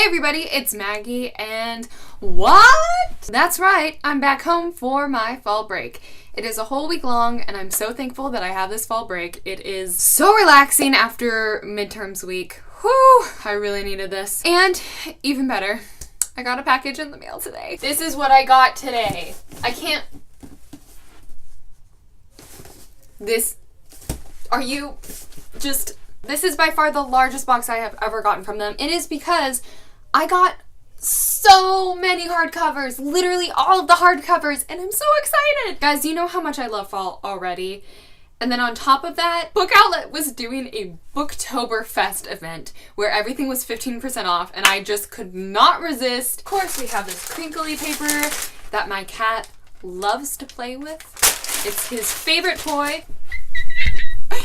everybody, it's Maggie, and what? That's right, I'm back home for my fall break. It is a whole week long, and I'm so thankful that I have this fall break. It is so relaxing after midterms week. Whew, I really needed this. And even better, I got a package in the mail today. This is what I got today. This is by far the largest box I have ever gotten from them. It is because I got so many hardcovers, literally all of the hardcovers, and I'm so excited. Guys, you know how much I love fall already. And then on top of that, Book Outlet was doing a Booktoberfest event where everything was 15% off, and I just could not resist. Of course, we have this crinkly paper that my cat loves to play with. It's his favorite toy. I'm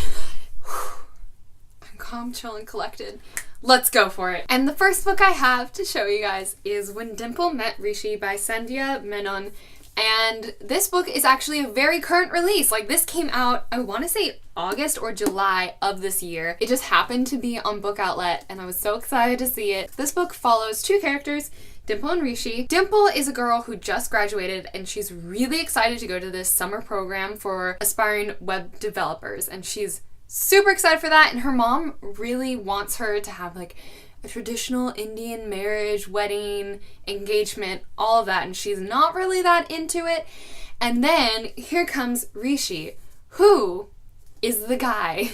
calm, chill, and collected. Let's go for it. And the first book I have to show you guys is When Dimpled Met Rishi by Sandhya Menon. And this book is actually a very current release. Like, this came out, I want to say August or July of this year. It just happened to be on Book Outlet, and I was so excited to see it. This book follows two characters, Dimple and Rishi. Dimple is a girl who just graduated, and she's really excited to go to this summer program for aspiring web developers, and she's super excited for that. And her mom really wants her to have like a traditional Indian marriage, wedding, engagement, all of that, and she's not really that into it. And then here comes Rishi, who is the guy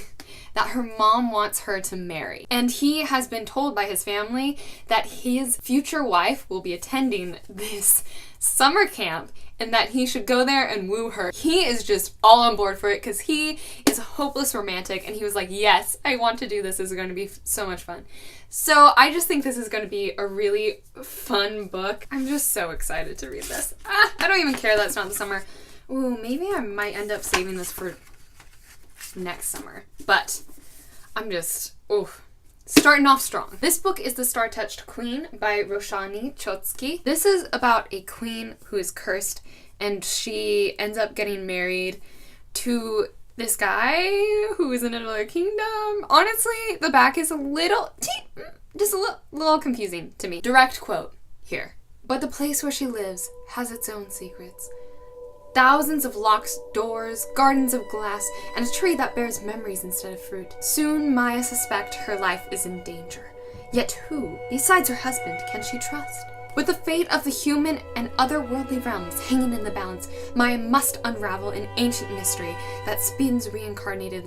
that her mom wants her to marry. And he has been told by his family that his future wife will be attending this summer camp and that he should go there and woo her. He is just all on board for it because he is a hopeless romantic, and he was like, yes, I want to do this. This is going to be so much fun. So I just think this is going to be a really fun book. I'm just so excited to read this. I don't even care that it's not the summer. Ooh, maybe I might end up saving this for next summer. But I'm just, starting off strong. This book is The Star-Touched Queen by Roshani Chotsky. This is about a queen who is cursed, and she ends up getting married to this guy who is in another kingdom. Honestly, the back is just a little confusing to me. Direct quote here. But the place where she lives has its own secrets. Thousands of locked doors, gardens of glass, and a tree that bears memories instead of fruit. Soon Maya suspects her life is in danger. Yet who, besides her husband, can she trust? With the fate of the human and otherworldly realms hanging in the balance, Maya must unravel an ancient mystery that spans reincarnated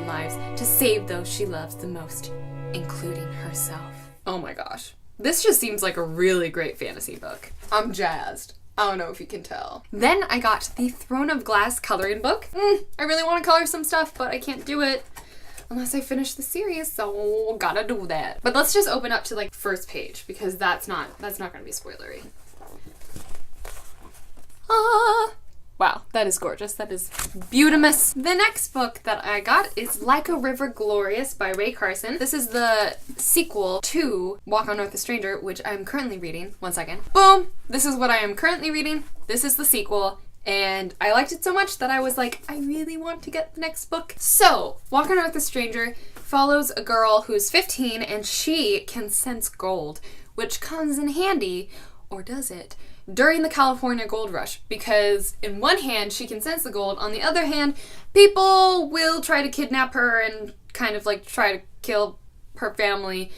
lives to save those she loves the most, including herself. Oh my gosh. This just seems like a really great fantasy book. I'm jazzed. I don't know if you can tell. Then I got the Throne of Glass coloring book. I really want to color some stuff, but I can't do it unless I finish the series, so gotta do that. But let's just open up to like first page, because that's not gonna be spoilery. Wow, that is gorgeous. That is beautimous. The next book that I got is Like a River Glorious by Ray Carson. This is the sequel to Walk on Earth a Stranger, which I'm currently reading. One second. Boom! This is what I am currently reading. This is the sequel. And I liked it so much that I was like, I really want to get the next book. So, Walk on Earth a Stranger follows a girl who's 15 and she can sense gold, which comes in handy, or does it, during the California gold rush, because in one hand she can sense the gold, on the other hand people will try to kidnap her and kind of like try to kill her family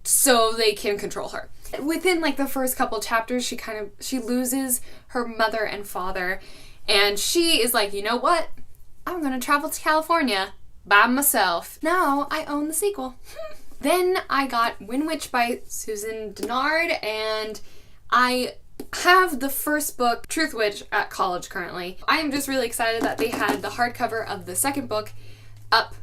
so they can control her. Within like the first couple chapters she loses her mother and father, and she is like, you know what, I'm gonna travel to California by myself. Now I own the sequel. Then I got Wind Witch by Susan Dennard, and I have the first book, Truth Witch, at college currently. I am just really excited that they had the hardcover of the second book up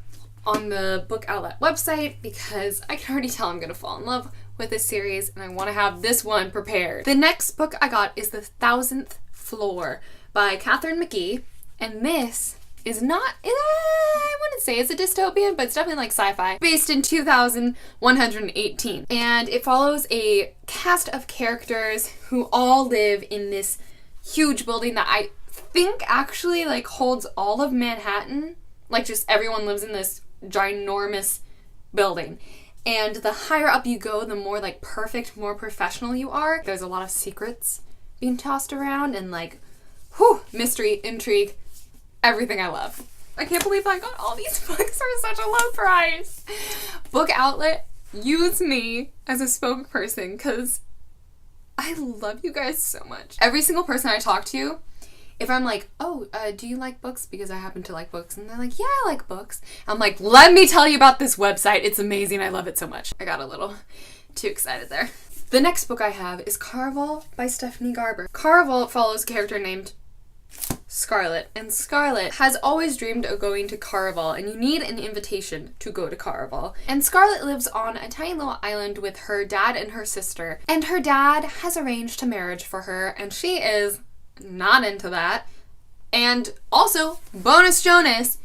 on the Book Outlet website, because I can already tell I'm going to fall in love with this series, and I want to have this one prepared. The next book I got is The Thousandth Floor by Catherine McGee, and this is not, I wouldn't say it's a dystopian, but it's definitely like sci-fi, based in 2118. And it follows a cast of characters who all live in this huge building that I think actually like holds all of Manhattan. Like, just everyone lives in this ginormous building. And the higher up you go, the more like perfect, more professional you are. There's a lot of secrets being tossed around and like, whew, mystery, intrigue, everything I love. I can't believe I got all these books for such a low price. Book Outlet, use me as a spokesperson because I love you guys so much. Every single person I talk to, if I'm like, oh, do you like books? Because I happen to like books. And they're like, yeah, I like books. I'm like, let me tell you about this website. It's amazing. I love it so much. I got a little too excited there. The next book I have is Karvall by Stephanie Garber. Karvall follows a character named Scarlett. And Scarlett has always dreamed of going to Karvall, and you need an invitation to go to Karvall. And Scarlett lives on a tiny little island with her dad and her sister. And her dad has arranged a marriage for her, and she is not into that. And also, bonus Jonas,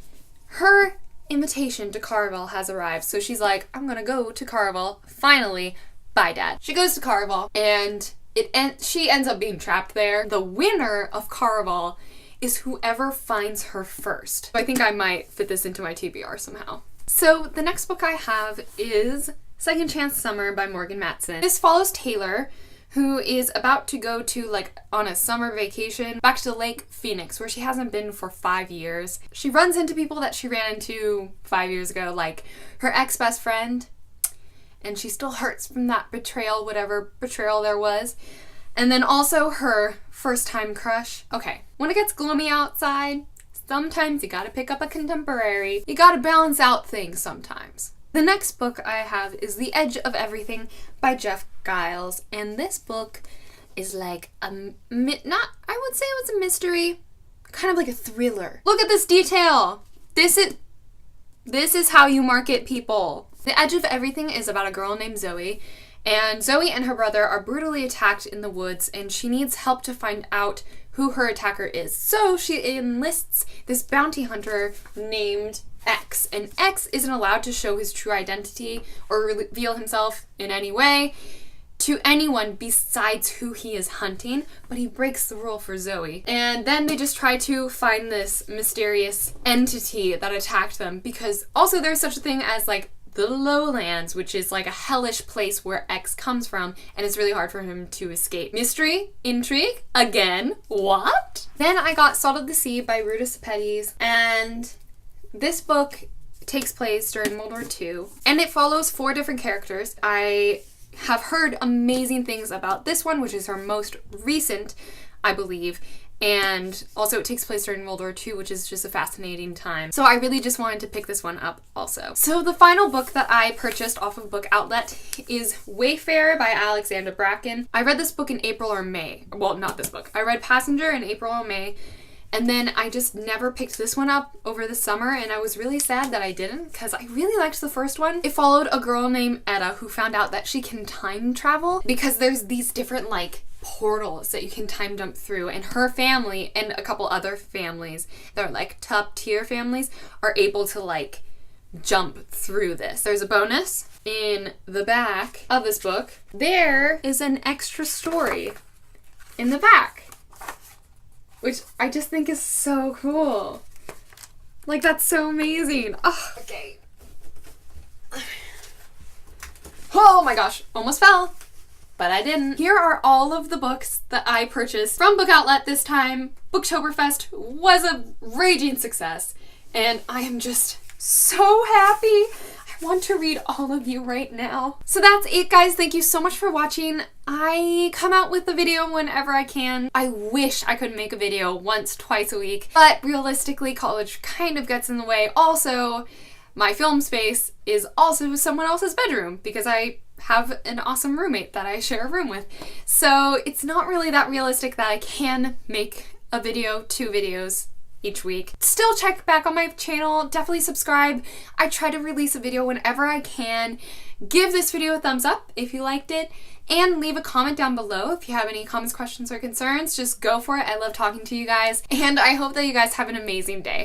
her invitation to Karvall has arrived. So she's like, I'm gonna go to Karvall. Finally, bye dad. She goes to Karvall and she ends up being trapped there. The winner of Karvall is whoever finds her first. So I think I might fit this into my TBR somehow. So the next book I have is Second Chance Summer by Morgan Matson. This follows Taylor, who is about to go to like on a summer vacation back to Lake Phoenix, where she hasn't been for 5 years. She runs into people that she ran into 5 years ago, like her ex-best friend, and she still hurts from that betrayal, whatever betrayal there was. And then also her first-time crush. Okay, when it gets gloomy outside, sometimes you gotta pick up a contemporary. You gotta balance out things sometimes. The next book I have is The Edge of Everything by Jeff Giles, and this book is like I would say it was a mystery, kind of like a thriller. Look at this detail. This is how you market people. The Edge of Everything is about a girl named Zoe, and Zoe and her brother are brutally attacked in the woods, and she needs help to find out who her attacker is. So she enlists this bounty hunter named X, and X isn't allowed to show his true identity or reveal himself in any way to anyone besides who he is hunting, but he breaks the rule for Zoe. And then they just try to find this mysterious entity that attacked them, because also there's such a thing as like the Lowlands, which is like a hellish place where X comes from, and it's really hard for him to escape. Mystery, intrigue, again, what? Then I got Salt of the Sea by Ruta Sepetys, and this book takes place during World War II, and it follows 4 different characters. I have heard amazing things about this one, which is her most recent, I believe, and also it takes place during World War II, which is just a fascinating time. So I really just wanted to pick this one up also. So the final book that I purchased off of Book Outlet is Wayfarer by Alexandra Bracken. I read this book in April or May. Well, not this book. I read Passenger in April or May, and then I just never picked this one up over the summer, and I was really sad that I didn't, because I really liked the first one. It followed a girl named Etta who found out that she can time travel, because there's these different like portals that you can time jump through, and her family and a couple other families that are like top tier families are able to like jump through this. There's a bonus in the back of this book. There is an extra story in the back, which I just think is so cool. Like, that's so amazing. Oh, okay. Oh my gosh, almost fell, but I didn't. Here are all of the books that I purchased from Book Outlet this time. Booktoberfest was a raging success, and I am just so happy. I want to read all of you right now. So that's it, guys. Thank you so much for watching. I come out with a video whenever I can. I wish I could make a video once, twice a week, but realistically, college kind of gets in the way. Also, my film space is also someone else's bedroom because I have an awesome roommate that I share a room with. So it's not really that realistic that I can make a video, 2 videos each week. Still check back on my channel, definitely subscribe. I try to release a video whenever I can. Give this video a thumbs up if you liked it, and leave a comment down below if you have any comments, questions, or concerns. Just go for it. I love talking to you guys, and I hope that you guys have an amazing day.